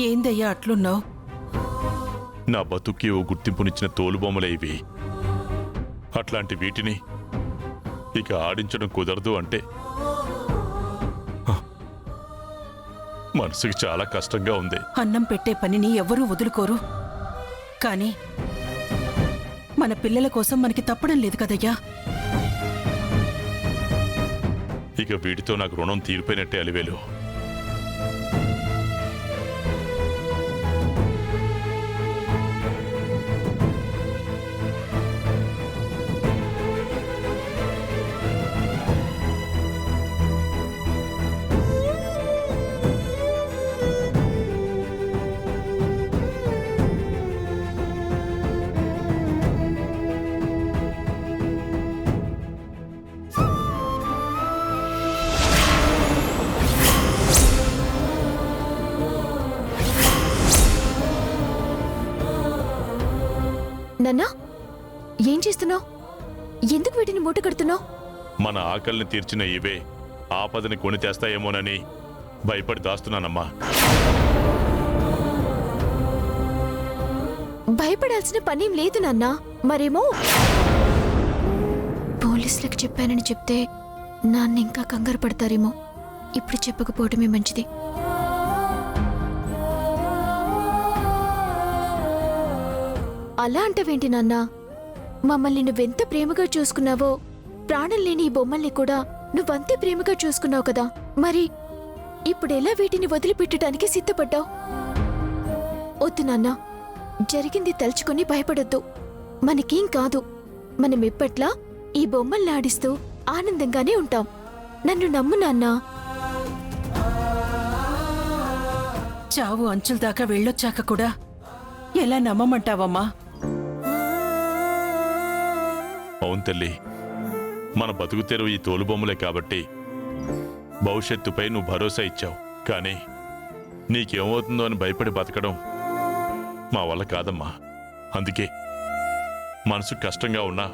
ఏందయ్యా అట్లున్నావు? నా బతుక్కి ఓ గుర్తింపునిచ్చిన తోలుబొమ్మలే ఇవి. అట్లాంటి వీటిని ఇక ఆడించడం కుదరదు అంటే మనసుకి చాలా కష్టంగా ఉంది. అన్నం పెట్టే పనిని ఎవ్వరూ వదులుకోరు, కానీ మన పిల్లల కోసం మనకి తప్పడం లేదు కదయ్యా. ఇక వీటితో నాకు రుణం తీరిపోయినట్టే అలివేలు. నాన్నా, ఏం చేస్తున్నావు? ఎందుకు వీటిని మూట కడుతున్నావు? మన ఆకలిని తీర్చిన ఇవే ఆపదని కొని తెస్తాయేమోనని భయపడి దాస్తున్నానమ్మా. భయపడాల్సిన పనేం లేదు నాన్నా. మరేమో పోలీసులకు చెప్పానని చెప్తే నాన్న ఇంకా కంగారు పడతారేమో. ఇప్పుడు చెప్పకపోవటమే మంచిది. అలా అంటావేంటి నాన్నా? మమ్మల్ని నువ్వెంత ప్రేమగా చూసుకున్నావో ప్రాణం లేని ఈ బొమ్మల్ని కూడా నువ్వంతే ప్రేమగా చూసుకున్నావు కదా. మరి ఇప్పుడెలా వీటిని వదిలిపెట్టడానికి సిద్ధపడ్డావు? వద్దు నాన్నా, జరిగింది తలుచుకొని భయపడొద్దు. మనకేం కాదు. మనం ఎప్పట్లా ఈ బొమ్మల్ని ఆడిస్తూ ఆనందంగానే ఉంటాం. నన్ను నమ్ము నాన్నా. చావు అంచుల దాకా వెళ్ళొచ్చాక కూడా ఎలా నమ్మమంటావమ్మా? అవును తల్లి, మన బతుకు తెరువు ఈ తోలుబొమ్మలే కాబట్టి భవిష్యత్తుపై నువ్వు భరోసా ఇచ్చావు. కానీ నీకేమవుతుందో అని భయపడి బతకడం మా వల్ల కాదమ్మా. అందుకే మనసు కష్టంగా ఉన్నా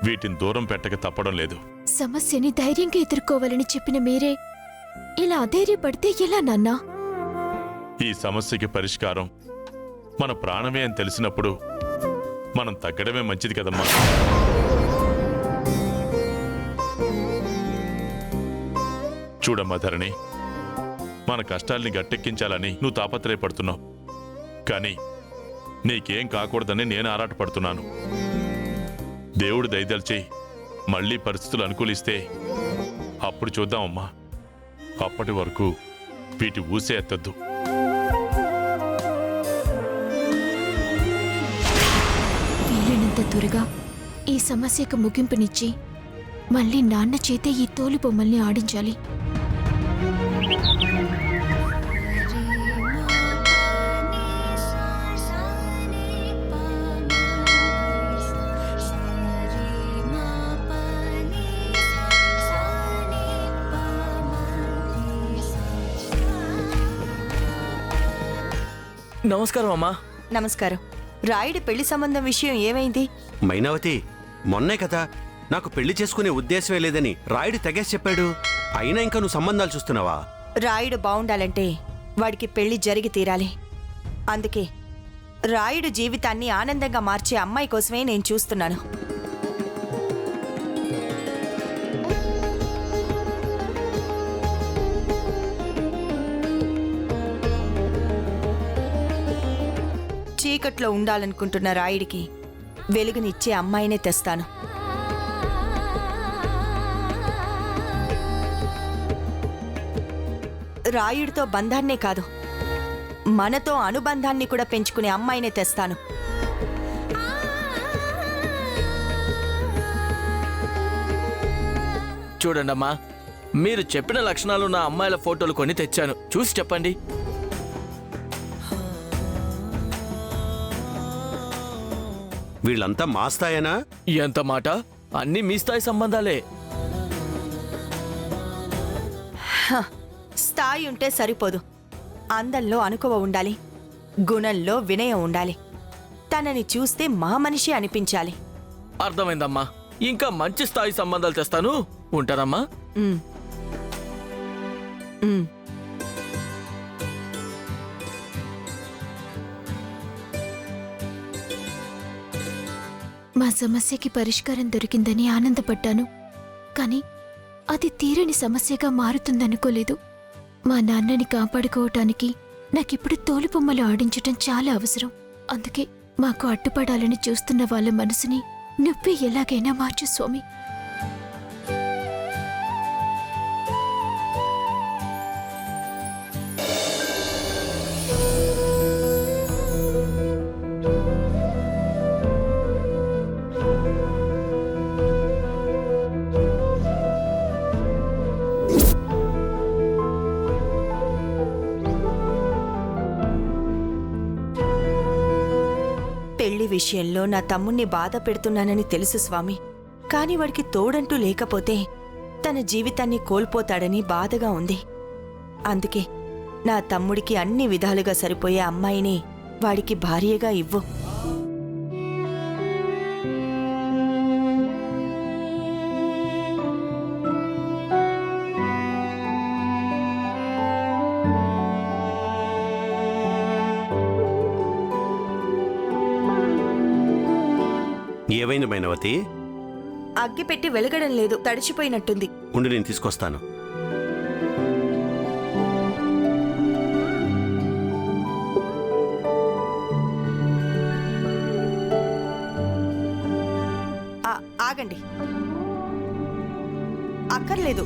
వీటిని దూరం పెట్టక తప్పడం లేదు. సమస్యని ధైర్యంగా ఎదుర్కోవాలని చెప్పిన మీరే ఇలా అధైర్యపడితే ఎలా నాన్నా? ఈ సమస్యకి పరిష్కారం మన ప్రాణమే అని తెలిసినప్పుడు మనం తగ్గడమే మంచిది కదమ్మా. చూడమ్మా ధరణి, మన కష్టాల్ని గట్టెక్కించాలని నువ్వు తాపత్రయపడుతున్నావు. కానీ నీకేం కాకూడదని నేను ఆరాటపడుతున్నాను. దేవుడు దయదల్చి మళ్ళీ పరిస్థితులు అనుకూలిస్తే అప్పుడు చూద్దామమ్మా. అప్పటి వరకు వీటి ఊసే ఎత్తద్దు. వీలైనంత త్వరగా ఈ సమస్యకు ముగింపునిచ్చి మళ్ళీ నాన్న చేతే ఈ తోలు బొమ్మల్ని ఆడించాలి. నమస్కారం అమ్మా. నమస్కారం. రాయుడి పెళ్లి సంబంధం విషయం ఏమైంది? మైనావతి, మొన్నే కదా నాకు పెళ్లి చేసుకునే ఉద్దేశమే లేదని రాయుడు తెగేసి చెప్పాడు. అయినా ఇంకా నువ్వు సంబంధాలు చూస్తున్నావా? రాయుడు బావుండాలంటే వాడికి పెళ్లి జరిగి తీరాలి. అందుకే రాయుడు జీవితాన్ని ఆనందంగా మార్చే అమ్మాయి కోసమే నేను చూస్తున్నాను. చీకట్లో ఉండాలనుకుంటున్న రాయుడికి వెలుగునిచ్చే అమ్మాయినే తెస్తాను. రాయుడితో బంధాన్నే కాదు, మనతో అనుబంధాన్ని కూడా పెంచుకునే అమ్మాయినే తెస్తాను. చూడండమ్మా, మీరు చెప్పిన లక్షణాలు నా అమ్మాయిల ఫోటోలు కొని తెచ్చాను. చూసి చెప్పండి. వీళ్ళంతా మా స్థాయేనా? ఎంత మాట! అన్నీ మీ స్థాయి సంబంధాలే. స్థాయి ఉంటే సరిపోదు, అందంలో అనుకువ ఉండాలి, గుణంలో వినయం ఉండాలి. తనని చూస్తే మా మనిషి అనిపించాలి. అర్థమైందమ్మా. ఇంకా మంచి స్థాయి సంబంధాలు తెస్తాను. ఉంటానమ్మా. మా సమస్యకి పరిష్కారం దొరికిందని ఆనందపడ్డాను. కానీ అది తీరని సమస్యగా మారుతుందనుకోలేదు. మా నాన్నని కాపాడుకోవటానికి నాకిప్పుడు తోలుబొమ్మలు ఆడించటం చాలా అవసరం. అందుకే మాకు అడ్డుపడాలని చూస్తున్న వాళ్ళ మనసుని నువ్వే ఎలాగైనా మార్చు స్వామి. పెళ్లి విషయంలో నా తమ్ముణ్ణి బాధ పెడుతున్నానని తెలుసు స్వామి. కాని వాడికి తోడంటూ లేకపోతే తన జీవితాన్ని కోల్పోతాడని బాధగా ఉంది. అందుకే నా తమ్ముడికి అన్ని విధాలుగా సరిపోయే అమ్మాయిని వాడికి భార్యగా ఇవ్వు. ఏవైంది మైనవతి? అగ్గి పెట్టి వెలగడం లేదు, తడిచిపోయినట్టుంది. ఉండి నేను తీసుకొస్తాను. ఆగండి, అక్కర్లేదు.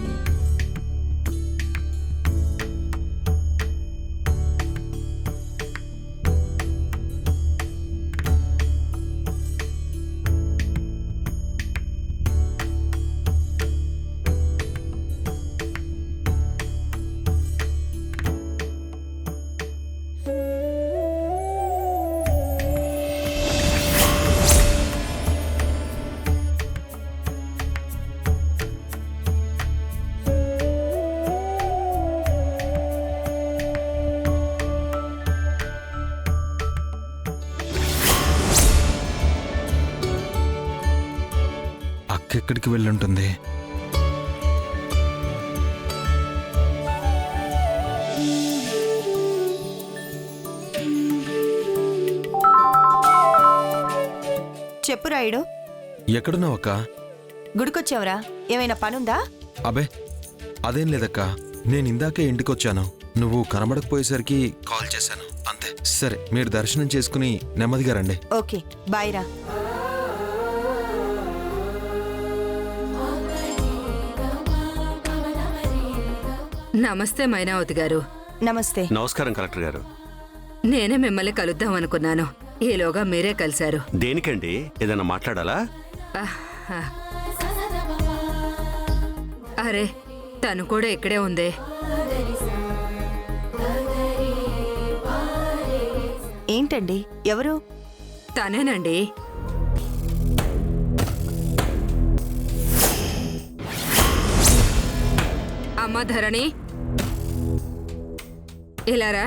ఎక్కడికి వెళ్ళుంటుంది? చెప్పు రాయుడు. ఎక్కడున్నావు అక్క? గుడికొచ్చావురా? ఏమైనా పనుందా? అబే అదేం లేదక్క, నేను ఇందాకే ఇంటికొచ్చాను. నువ్వు కనబడకపోయేసరికి కాల్ చేశాను అంతే. సరే, మీరు దర్శనం చేసుకుని నెమ్మదిగా రండి. ఓకే, బాయ్ రా. నమస్తే మైనావతి గారు. నమస్తే. నమస్కారం కలెక్టర్ గారు. నేనే మిమ్మల్ని కలుద్దాం అనుకున్నాను, ఈలోగా మీరే కలిశారు. దేనికండి? ఏదైనా మాట్లాడాలా? ఆహ్. అరే, తను కూడా ఇక్కడే ఉందే. ఏంటండి? ఎవరు? తనేనండి. అమ్మ ధరణి, ఇలారా.